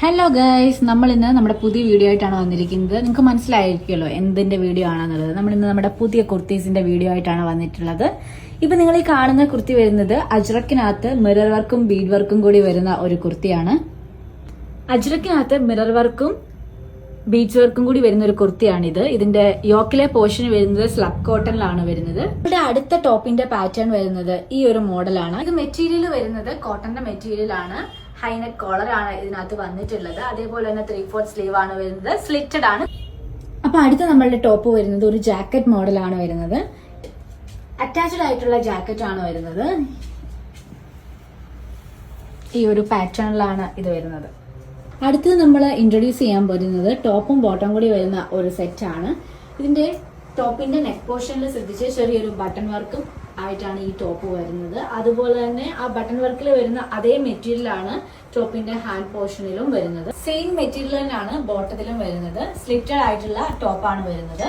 Hello guys, നമ്മൾ ഇന്ന് നമ്മുടെ പുതിയ വീഡിയോ ആയിട്ടാണ് വന്നിരിക്കുന്നത്. നിങ്ങൾക്ക് മനസ്സിലായിരിക്കുമല്ലോ എന്തിന്റെ വീഡിയോ ആണെന്നുള്ളത്. നമ്മൾ ഇന്ന് നമ്മുടെ പുതിയ കുർത്തീസിന്റെ വീഡിയോ ആയിട്ടാണ് വന്നിട്ടുള്ളത്. ഇപ്പൊ നിങ്ങൾ ഈ കാണുന്ന കുർത്തി വരുന്നത് അജ്രക്കിനകത്ത് മിറർ വർക്കും ബീഡ് വർക്കും കൂടി വരുന്ന ഒരു കുർത്തിയാണ്. അജ്രക്കിനകത്ത് മിറർ വർക്കും ബീഡ്സ് വർക്കും കൂടി വരുന്ന ഒരു കുർത്തിയാണിത്. ഇതിന്റെ യോക്കിലെ പോർഷൻ വരുന്നത് സ്ലബ് കോട്ടണിലാണ് വരുന്നത്. ഇവിടെ അടുത്ത ടോപ്പിന്റെ പാറ്റേൺ വരുന്നത് ഈ ഒരു മോഡലാണ്. ഇത് മെറ്റീരിയൽ വരുന്നത് കോട്ടന്റെ മെറ്റീരിയൽ ആണ്. ഹൈനെക്ക് കോളർ ആണ് ഇതിനകത്ത് വന്നിട്ടുള്ളത്. അതേപോലെ തന്നെ 3/4 സ്ലീവ് ആണ് വരുന്നത്. സ്ലിറ്റഡ് ആണ്. അപ്പൊ അടുത്ത നമ്മളുടെ ടോപ്പ് വരുന്നത് ഒരു ജാക്കറ്റ് മോഡലാണ് വരുന്നത്. അറ്റാച്ച്ഡ് ആയിട്ടുള്ള ജാക്കറ്റ് ആണ് വരുന്നത്. ഈ ഒരു പാറ്റേണിലാണ് ഇത് വരുന്നത്. അടുത്തത് നമ്മൾ ഇൻട്രൊഡ്യൂസ് ചെയ്യാൻ പോകുന്നത് ടോപ്പും ബോട്ടം കൂടി വരുന്ന ഒരു സെറ്റ് ആണ്. ഇതിന്റെ ടോപ്പിന്റെ നെക്ക് പോർഷനിൽ ശ്രദ്ധിച്ച് ചെറിയൊരു ബട്ടൺ വർക്കും ആയിട്ടാണ് ഈ ടോപ്പ് വരുന്നത്. അതുപോലെ തന്നെ ആ ബട്ടൺ വർക്കിൽ വരുന്ന അതേ മെറ്റീരിയൽ ആണ് ടോപ്പിന്റെ ഹാൻഡ് പോർഷനിലും വരുന്നത്. സെയിം മെറ്റീരിയൽ തന്നെയാണ് ബോട്ടത്തിലും വരുന്നത്. സ്ലിറ്റഡ് ആയിട്ടുള്ള ടോപ്പാണ് വരുന്നത്.